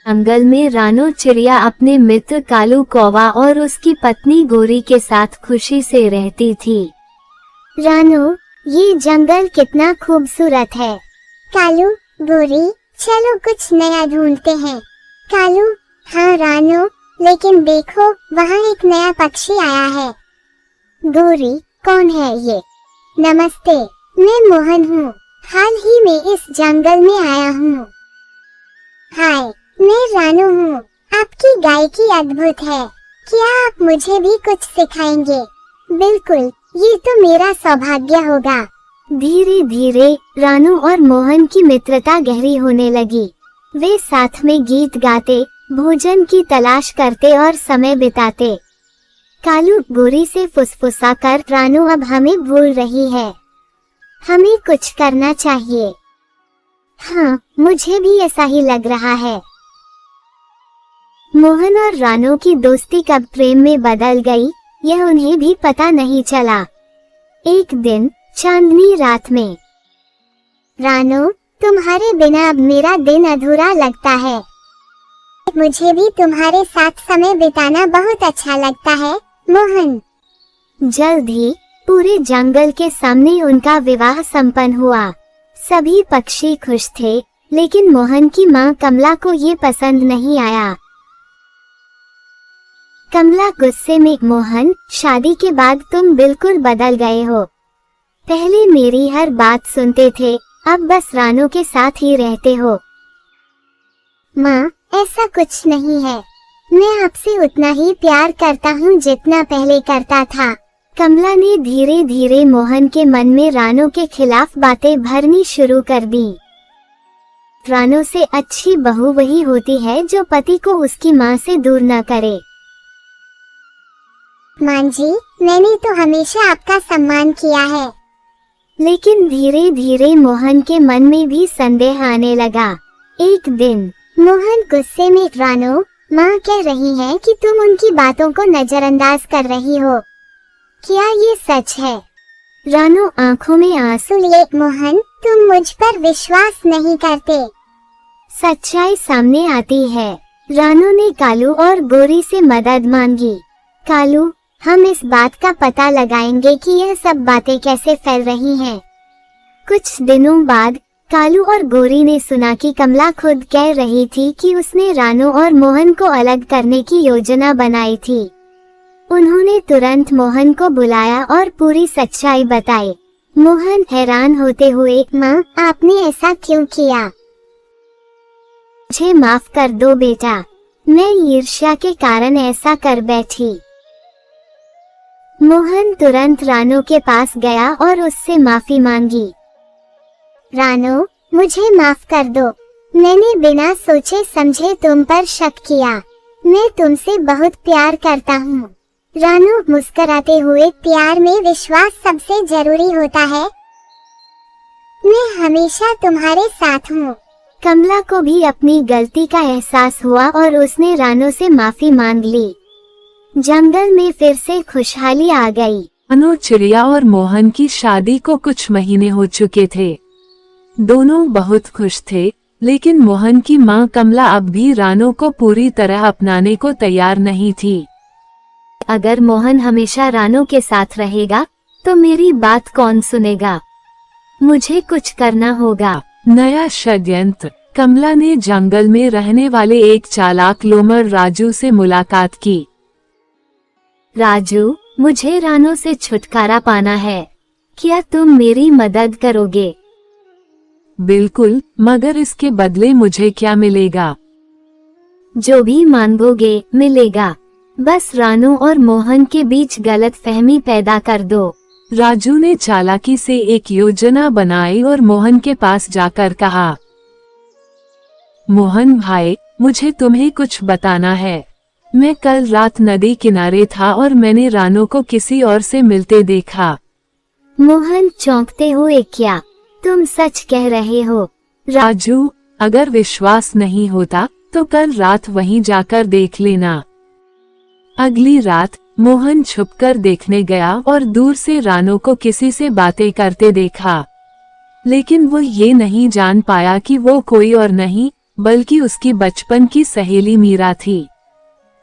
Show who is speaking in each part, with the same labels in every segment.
Speaker 1: जंगल में रानू चिड़िया अपने मित्र कालू कौवा और उसकी पत्नी गोरी के साथ खुशी से रहती थी।
Speaker 2: रानू, ये जंगल कितना खूबसूरत है। कालू, गोरी, चलो कुछ नया ढूंढते हैं। कालू, हाँ रानू, लेकिन देखो वहाँ एक नया पक्षी आया है। गोरी, कौन है ये? नमस्ते, मैं मोहन हूँ, हाल ही में इस जंगल में आया हूँ। हाय, मैं रानू हूँ, आपकी गायकी अद्भुत है, क्या आप मुझे भी कुछ सिखाएंगे? बिल्कुल, ये तो मेरा सौभाग्य होगा।
Speaker 1: धीरे धीरे रानू और मोहन की मित्रता गहरी होने लगी। वे साथ में गीत गाते, भोजन की तलाश करते और समय बिताते। कालू गोरी से फुसफुसाकर, रानू अब हमें भूल रही है, हमें कुछ करना चाहिए। हाँ, मुझे भी ऐसा ही लग रहा है। मोहन और रानू की दोस्ती कब प्रेम में बदल गई, यह उन्हें भी पता नहीं चला। एक दिन चांदनी रात में,
Speaker 2: रानू, तुम्हारे बिना अब मेरा दिन अधूरा लगता है। मुझे भी तुम्हारे साथ समय बिताना बहुत अच्छा लगता है, मोहन।
Speaker 1: जल्द ही पूरे जंगल के सामने उनका विवाह संपन्न हुआ। सभी पक्षी खुश थे, लेकिन मोहन की मां कमला को ये पसंद नहीं आया। कमला गुस्से में, मोहन, शादी के बाद तुम बिल्कुल बदल गए हो। पहले मेरी हर बात सुनते थे, अब बस रानू के साथ ही रहते हो।
Speaker 2: माँ, ऐसा कुछ नहीं है, मैं आपसे उतना ही प्यार करता हूँ जितना पहले करता था।
Speaker 1: कमला ने धीरे धीरे मोहन के मन में रानू के खिलाफ बातें भरनी शुरू कर दी। रानू से अच्छी बहू वही होती है जो पति को उसकी माँ से दूर न करे।
Speaker 2: माँ जी, मैंने तो हमेशा आपका सम्मान किया है।
Speaker 1: लेकिन धीरे धीरे मोहन के मन में भी संदेह आने लगा। एक दिन
Speaker 2: मोहन गुस्से में, रानू, माँ कह रही है कि तुम उनकी बातों को नजरअंदाज कर रही हो, क्या ये सच है?
Speaker 1: रानू आंखों में आंसू
Speaker 2: लिए, मोहन, तुम मुझ पर विश्वास नहीं करते।
Speaker 1: सच्चाई सामने आती है। रानू ने कालू और गोरी से मदद मांगी। कालू, हम इस बात का पता लगाएंगे कि यह सब बातें कैसे फैल रही हैं। कुछ दिनों बाद कालू और गोरी ने सुना कि कमला खुद कह रही थी कि उसने रानू और मोहन को अलग करने की योजना बनाई थी। उन्होंने तुरंत मोहन को बुलाया और पूरी सच्चाई बताई। मोहन हैरान होते हुए,
Speaker 2: माँ, आपने ऐसा क्यों किया?
Speaker 1: मुझे माफ कर दो बेटा, मैं ईर्ष्या के कारण ऐसा कर बैठी। मोहन तुरंत रानू के पास गया और उससे माफी मांगी।
Speaker 2: रानू, मुझे माफ कर दो, मैंने बिना सोचे समझे तुम पर शक किया। मैं तुमसे बहुत प्यार करता हूँ। रानू मुस्कुराते हुए, प्यार में विश्वास सबसे जरूरी होता है, मैं हमेशा तुम्हारे साथ हूँ।
Speaker 1: कमला को भी अपनी गलती का एहसास हुआ और उसने रानू से माफी मांग ली। जंगल में फिर से खुशहाली आ गई।
Speaker 3: रानू चिड़िया और मोहन की शादी को कुछ महीने हो चुके थे। दोनों बहुत खुश थे, लेकिन मोहन की मां कमला अब भी रानू को पूरी तरह अपनाने को तैयार नहीं थी।
Speaker 1: अगर मोहन हमेशा रानू के साथ रहेगा तो मेरी बात कौन सुनेगा? मुझे कुछ करना होगा।
Speaker 3: नया षड्यंत्र। कमला ने जंगल में रहने वाले एक चालाक लोमड़ राजू से मुलाकात की।
Speaker 1: राजू, मुझे रानू से छुटकारा पाना है, क्या तुम मेरी मदद करोगे?
Speaker 3: बिल्कुल, मगर इसके बदले मुझे क्या मिलेगा?
Speaker 1: जो भी मांगोगे मिलेगा, बस रानू और मोहन के बीच गलतफहमी पैदा कर दो।
Speaker 3: राजू ने चालाकी से एक योजना बनाई और मोहन के पास जाकर कहा, मोहन भाई, मुझे तुम्हें कुछ बताना है। मैं कल रात नदी किनारे था और मैंने रानू को किसी और से मिलते देखा।
Speaker 1: मोहन चौंकते हुए, क्या तुम सच कह रहे हो?
Speaker 3: राजू, अगर विश्वास नहीं होता तो कल रात वहीं जाकर देख लेना। अगली रात मोहन छुपकर देखने गया और दूर से रानू को किसी से बातें करते देखा, लेकिन वो ये नहीं जान पाया कि वो कोई और नहीं बल्कि उसकी बचपन की सहेली मीरा थी।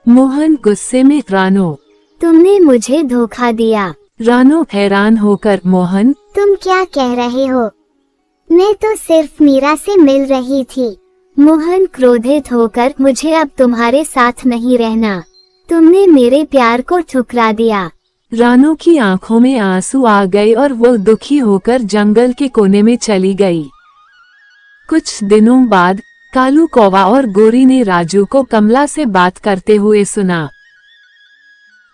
Speaker 3: मोहन गुस्से में, रानो
Speaker 1: तुमने मुझे धोखा दिया।
Speaker 3: रानो हैरान होकर, मोहन
Speaker 2: तुम क्या कह रहे हो? मैं तो सिर्फ मीरा से मिल रही थी।
Speaker 1: मोहन क्रोधित होकर, मुझे अब तुम्हारे साथ नहीं रहना। तुमने मेरे प्यार को ठुकरा दिया।
Speaker 3: रानो की आंखों में आंसू आ गए और वो दुखी होकर जंगल के कोने में चली गई। कुछ दिनों बाद कालू कौवा और गोरी ने राजू को कमला से बात करते हुए सुना।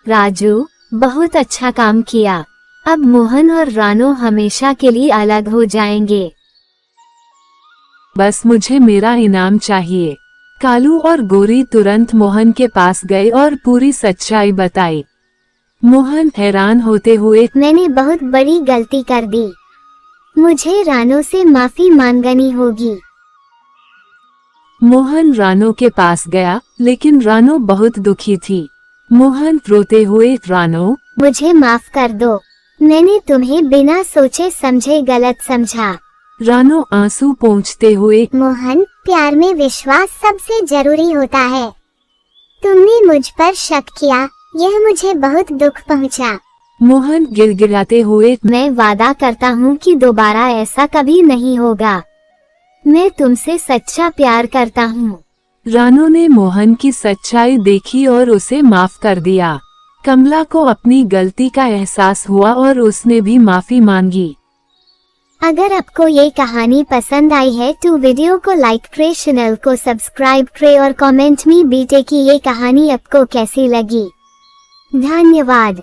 Speaker 1: राजू, बहुत अच्छा काम किया। अब मोहन और रानो हमेशा के लिए अलग हो जाएंगे।
Speaker 3: बस मुझे मेरा इनाम चाहिए। कालू और गोरी तुरंत मोहन के पास गए और पूरी सच्चाई बताई। मोहन हैरान होते हुए,
Speaker 2: मैंने बहुत बड़ी गलती कर दी। मुझे रानो से माफी मांगनी होगी।
Speaker 3: मोहन रानो के पास गया, लेकिन रानो बहुत दुखी थी। मोहन रोते हुए, रानो
Speaker 2: मुझे माफ कर दो। मैंने तुम्हें बिना सोचे समझे गलत समझा।
Speaker 3: रानो आंसू पोंछते हुए,
Speaker 2: मोहन, प्यार में विश्वास सबसे जरूरी होता है। तुमने मुझ पर शक किया, यह मुझे बहुत दुख पहुंचा।
Speaker 3: मोहन गिड़गिड़ाते हुए,
Speaker 1: मैं वादा करता हूँ कि दोबारा ऐसा कभी नहीं होगा। मैं तुमसे सच्चा प्यार करता हूँ।
Speaker 3: रानो ने मोहन की सच्चाई देखी और उसे माफ कर दिया। कमला को अपनी गलती का एहसास हुआ और उसने भी माफी मांगी।
Speaker 2: अगर आपको ये कहानी पसंद आई है तो वीडियो को लाइक करे, चैनल को सब्सक्राइब करे और कमेंट में बीटे कि ये कहानी आपको कैसी लगी। धन्यवाद।